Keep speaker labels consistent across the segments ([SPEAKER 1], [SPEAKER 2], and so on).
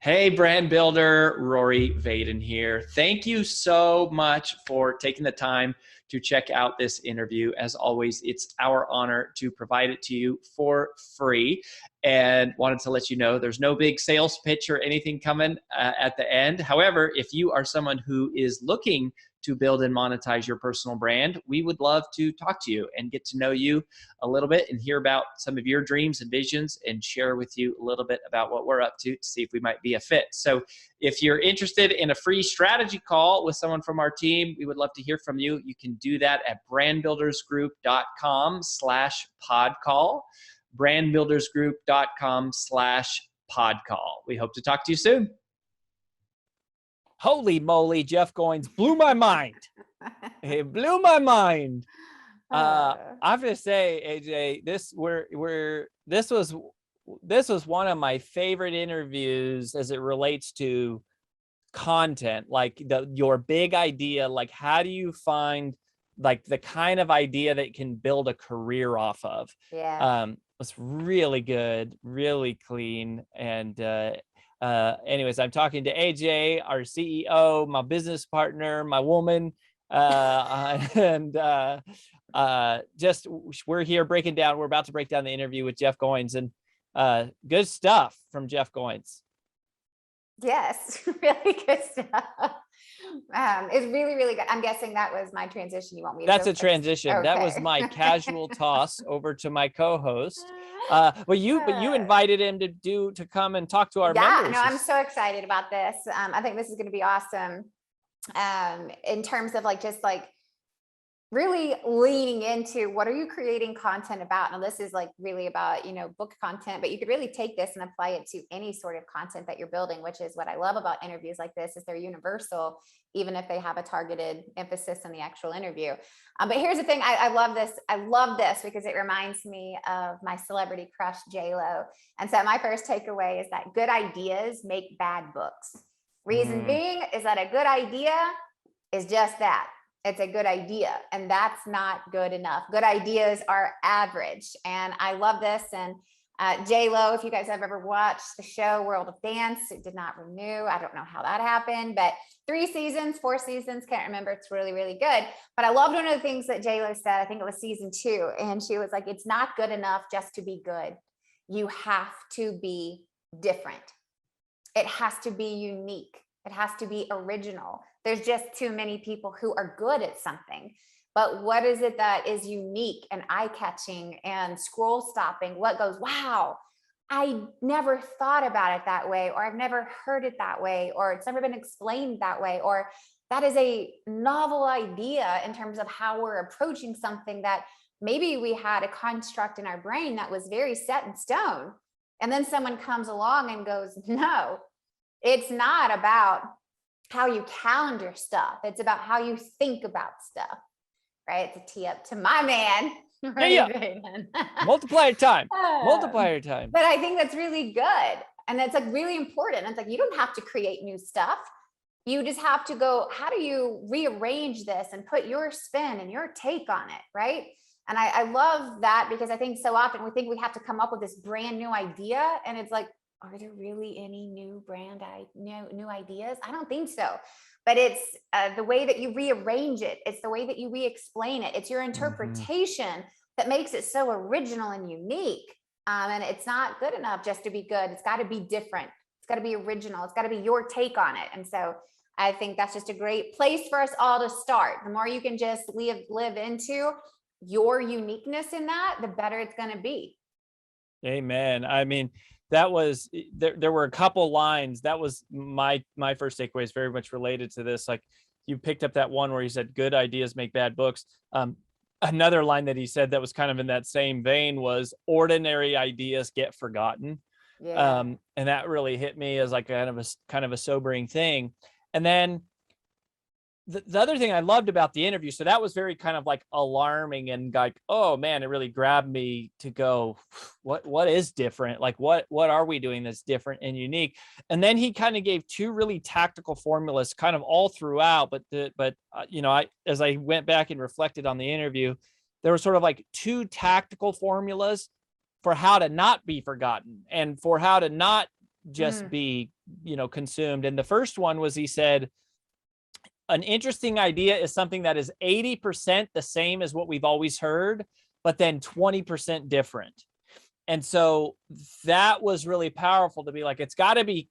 [SPEAKER 1] Hey, brand builder, Rory Vaden here. Thank you so much for taking the time to check out this interview. As always, it's our honor to provide it to you for free. And wanted to let you know there's no big sales pitch or anything coming at the end. However, if you are someone who is looking to build and monetize your personal brand, we would love to talk to you and get to know you a little bit and hear about some of your dreams and visions and share with you a little bit about what we're up to see if we might be a fit. So if you're interested in a free strategy call with someone from our team, we would love to hear from you. You can do that at brandbuildersgroup.com/podcall, brandbuildersgroup.com/podcall. We hope to talk to you soon.
[SPEAKER 2] Holy moly, Jeff Goins blew my mind. It blew my mind. I have to say, AJ, this was one of my favorite interviews as it relates to content, like your big idea. Like, how do you find like the kind of idea that can build a career off of? It's really good, really clean. And anyways, I'm talking to AJ, our CEO, my business partner, my woman, and just we're here breaking down. We're about to break down the interview with Jeff Goins, and good stuff from Jeff Goins.
[SPEAKER 3] Yes, really good stuff. It's really, really good. I'm guessing that was my transition. You want me to?
[SPEAKER 2] That's a transition. Okay. That was my casual toss over to my co-host. But you invited him to come and talk to our members.
[SPEAKER 3] No, I'm so excited about this. I think this is going to be awesome. In terms of really leaning into what are you creating content about? Now this is really about, book content, but you could really take this and apply it to any sort of content that you're building, which is what I love about interviews like this, is they're universal, even if they have a targeted emphasis in the actual interview. But here's the thing. I love this. I love this because it reminds me of my celebrity crush, J-Lo. And so my first takeaway is that good ideas make bad books. Reason being is that a good idea is just that. It's a good idea, and that's not good enough. Good ideas are average, and I love this. And J-Lo, if you guys have ever watched the show World of Dance, it did not renew. I don't know how that happened, but 4 seasons, can't remember. It's really, really good. But I loved one of the things that J-Lo said, I think it was season 2, and she was like, it's not good enough just to be good. You have to be different. It has to be unique. It has to be original. There's just too many people who are good at something. But what is it that is unique and eye-catching and scroll-stopping? What goes, wow, I never thought about it that way, or I've never heard it that way, or it's never been explained that way, or that is a novel idea in terms of how we're approaching something that maybe we had a construct in our brain that was very set in stone. And then someone comes along and goes, no, it's not about how you calendar stuff. It's about how you think about stuff, right? It's a tee up to my man.
[SPEAKER 2] Multiplier time. Multiplier time.
[SPEAKER 3] But I think that's really good. And that's really important. It's you don't have to create new stuff. You just have to go, how do you rearrange this and put your spin and your take on it, right? And I love that, because I think so often we think we have to come up with this brand new idea. And it's are there really any new new ideas? I don't think so. But it's the way that you rearrange it. It's the way that you re-explain it. It's your interpretation that makes it so original and unique. And it's not good enough just to be good. It's got to be different. It's got to be original. It's got to be your take on it. And so I think that's just a great place for us all to start. The more you can just live into your uniqueness in that, the better it's going to be.
[SPEAKER 2] Amen. I mean, that was there were a couple lines that was my first takeaway, is very much related to this. Like, you picked up that one where he said good ideas make bad books. Another line that he said that was kind of in that same vein was ordinary ideas get forgotten. And that really hit me as kind of a sobering thing. And then the other thing I loved about the interview, so that was very kind of alarming and oh man, it really grabbed me to go, what is different? What are we doing that's different and unique? And then he kind of gave 2 really tactical formulas kind of all throughout, but as I went back and reflected on the interview, there were sort of 2 tactical formulas for how to not be forgotten and for how to not just be, consumed. And the first one was, he said, an interesting idea is something that is 80% the same as what we've always heard, but then 20% different. And so that was really powerful to be like, it's got to be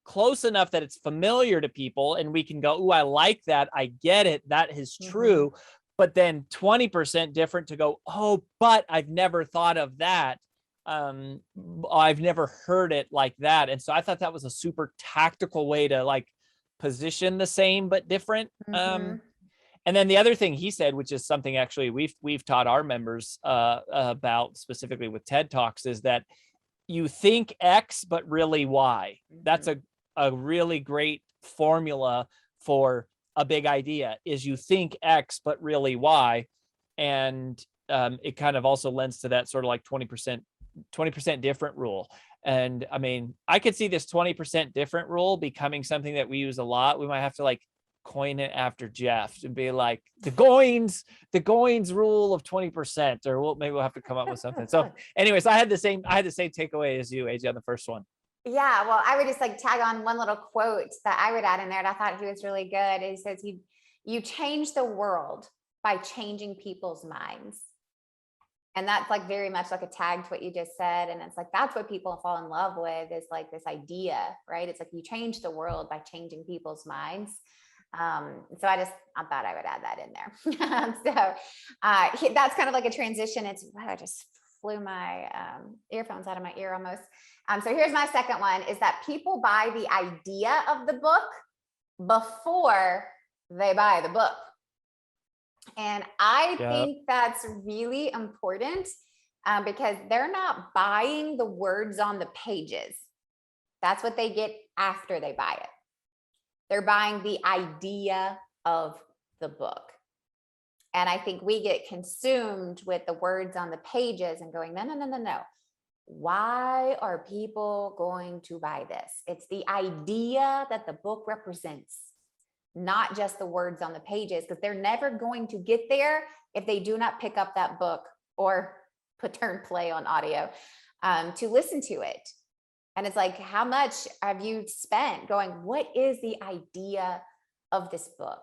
[SPEAKER 2] close enough that it's familiar to people and we can go, "Ooh, I like that. I get it. That is true." But then 20% different to go, "Oh, but I've never thought of that. I've never heard it like that." And so I thought that was a super tactical way to like position the same but different. And then the other thing he said, which is something actually we've taught our members about specifically with TED Talks, is that you think X but really Y. That's a really great formula for a big idea, is you think X but really Y. And it kind of also lends to that sort of like 20% different rule. And I mean, I could see this 20% different rule becoming something that we use a lot. We might have to like coin it after Jeff and be like the Goins rule of 20%, or maybe we'll have to come up with something. So anyways, I had the same takeaway as you, AJ, on the first one.
[SPEAKER 3] Yeah, well, I would just like tag on one little quote that I would add in there, and I thought he was really good. He says, you change the world by changing people's minds. And that's like very much like a tag to what you just said. And it's like, that's what people fall in love with, is like this idea, right? It's like you change the world by changing people's minds. So I thought I would add that in there. So that's kind of like a transition. I just flew my earphones out of my ear almost. So here's my second one, is that people buy the idea of the book before they buy the book. And I think that's really important because they're not buying the words on the pages. That's what they get after they buy it. They're buying the idea of the book. And I think we get consumed with the words on the pages and going, no. Why are people going to buy this? It's the idea that the book represents, not just the words on the pages, because they're never going to get there if they do not pick up that book or turn play on audio to listen to it. And it's like, how much have you spent going, what is the idea of this book?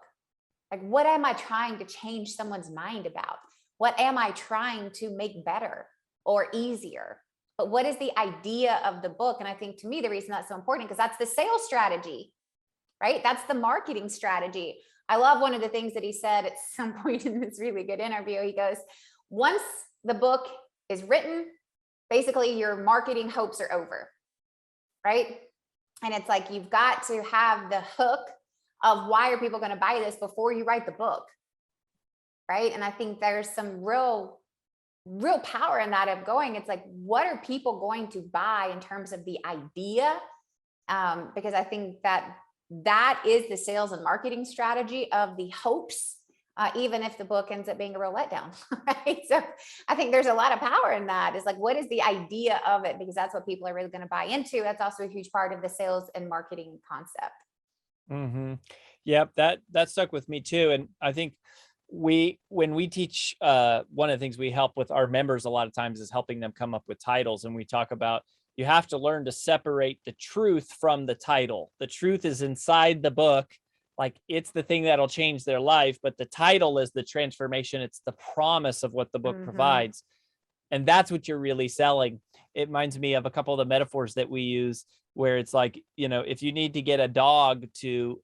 [SPEAKER 3] Like, what am I trying to change someone's mind about? What am I trying to make better or easier? But what is the idea of the book? And I think, to me, the reason that's so important, because that's the sales strategy, right? That's the marketing strategy. I love one of the things that he said at some point in this really good interview. He goes, once the book is written, basically your marketing hopes are over, right? And it's like, you've got to have the hook of why are people going to buy this before you write the book, right? And I think there's some real power in that, of going, it's like, what are people going to buy in terms of the idea? Because I think that is the sales and marketing strategy of the hopes, even if the book ends up being a real letdown, right? So I think there's a lot of power in that. It's like, what is the idea of it? Because that's what people are really going to buy into. That's also a huge part of the sales and marketing concept.
[SPEAKER 2] Yep, that stuck with me too. And I think when we teach, one of the things we help with our members a lot of times is helping them come up with titles. And we talk about, you have to learn to separate the truth from the title. The truth is inside the book. Like, it's the thing that'll change their life, but the title is the transformation. It's the promise of what the book provides. And that's what you're really selling. It reminds me of a couple of the metaphors that we use, where it's like, if you need to get a dog to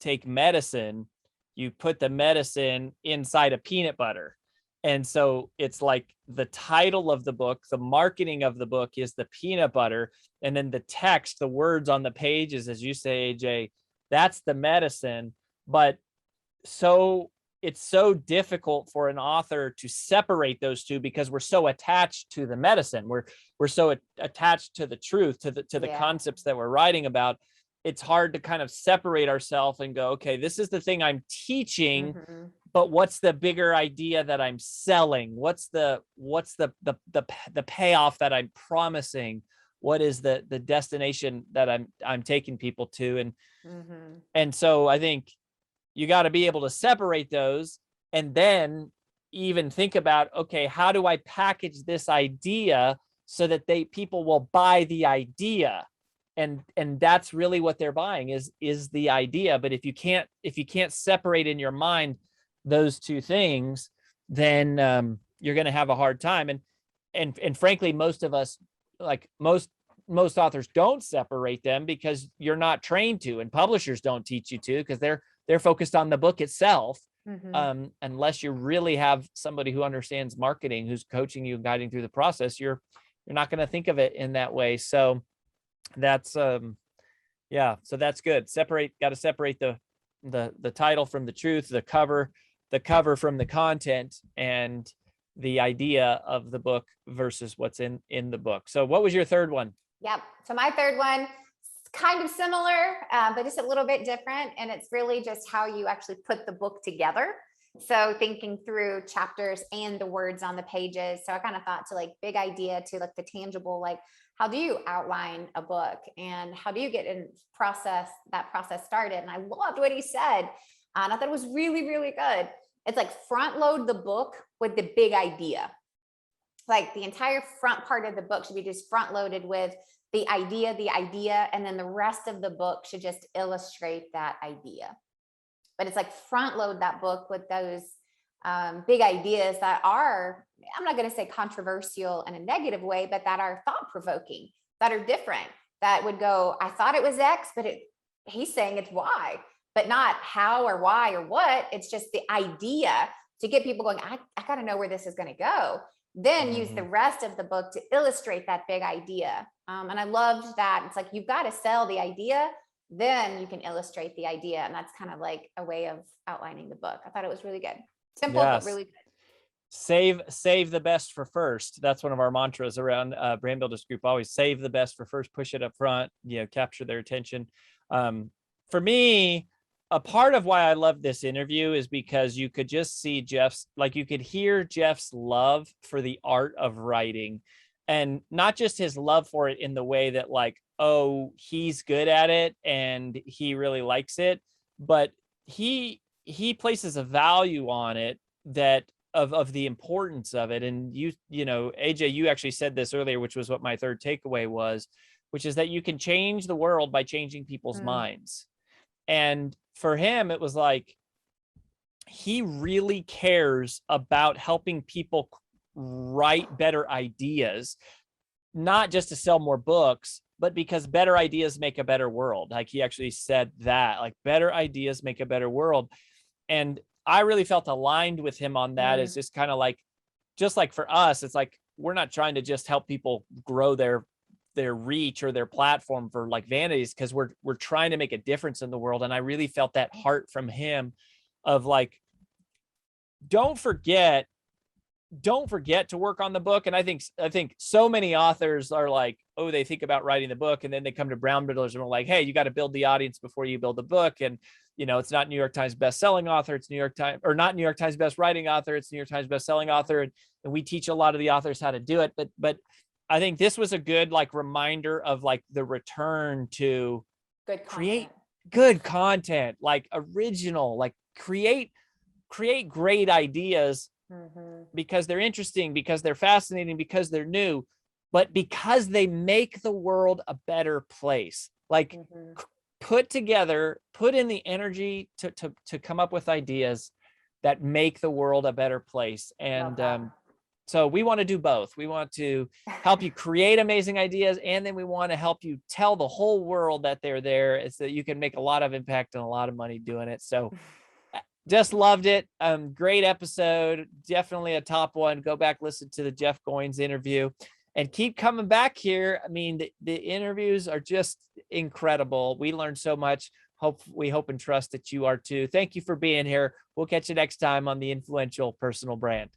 [SPEAKER 2] take medicine, you put the medicine inside a peanut butter. And so it's like, the title of the book, the marketing of the book is the peanut butter. And then the text, the words on the pages, as you say, AJ, that's the medicine. But it's so difficult for an author to separate those two, because we're so attached to the medicine. We're so attached to the truth, to the concepts that we're writing about. It's hard to kind of separate ourselves and go, okay, this is the thing I'm teaching, but what's the bigger idea that I'm selling? What's the payoff that I'm promising? What is the destination that I'm taking people to? And so I think you got to be able to separate those, and then even think about, okay, how do I package this idea so that people will buy the idea? and that's really what they're buying is the idea. But if you can't separate in your mind those two things, then you're going to have a hard time. And frankly, most of us, like most authors, don't separate them because you're not trained to, and publishers don't teach you to, because they're focused on the book itself. Unless you really have somebody who understands marketing, who's coaching you and guiding through the process, you're not going to think of it in that way. So that's so that's good. Got to separate the title from the truth, the cover from the content, and the idea of the book versus what's in the book. So what was your third one?
[SPEAKER 3] Yep. So my third one, kind of similar, but just a little bit different. And it's really just how you actually put the book together. So thinking through chapters and the words on the pages. So I kind of thought to like big idea to like the tangible, like how do you outline a book and how do you get that process started? And I loved what he said. And I thought it was really, really good. It's like front load the book with the big idea. Like the entire front part of the book should be just front loaded with the idea, and then the rest of the book should just illustrate that idea. But it's like front load that book with those big ideas that are, I'm not going to say controversial in a negative way, but that are thought provoking, that are different, that would go, I thought it was X, but he's saying it's Y, but not how or why or what. It's just the idea to get people going, I got to know where this is going to go. Then use the rest of the book to illustrate that big idea. And I loved that. It's like, you've got to sell the idea, then you can illustrate the idea. And that's kind of like a way of outlining the book. I thought it was really good. Simple, but really good.
[SPEAKER 2] Save the best for first. That's one of our mantras around Brand Builders Group. Always save the best for first, push it up front, capture their attention. For me, a part of why I love this interview is because you could just see you could hear Jeff's love for the art of writing, and not just his love for it in the way that like, oh, he's good at it and he really likes it, but he places a value on it that of the importance of it. And AJ, you actually said this earlier, which was what my third takeaway was, which is that you can change the world by changing people's minds. And for him, it was like, he really cares about helping people write better ideas, not just to sell more books, but because better ideas make a better world. Like he actually said that, like better ideas make a better world. And I really felt aligned with him on that. It's just kind of like, just like for us, it's like, we're not trying to just help people grow their reach or their platform for like vanities, because we're trying to make a difference in the world. And I really felt that heart from him of like, don't forget to work on the book. And I think so many authors are like, oh, they think about writing the book and then they come to Brand Builders and we're like, hey, you got to build the audience before you build the book. And it's not New York Times best-selling author, it's not New York Times best writing author, it's New York Times best-selling author. And we teach a lot of the authors how to do it. But I think this was a good like reminder of like the return to create good content, like original, like create great ideas because they're interesting, because they're fascinating, because they're new, but because they make the world a better place. Like put in the energy to come up with ideas that make the world a better place. And so we want to do both. We want to help you create amazing ideas, and then we want to help you tell the whole world that they're there, so that you can make a lot of impact and a lot of money doing it. So just loved it. Great episode. Definitely a top one. Go back, listen to the Jeff Goins interview, and keep coming back here. I mean, the interviews are just incredible. We learned so much. We hope and trust that you are too. Thank you for being here. We'll catch you next time on The Influential Personal Brand.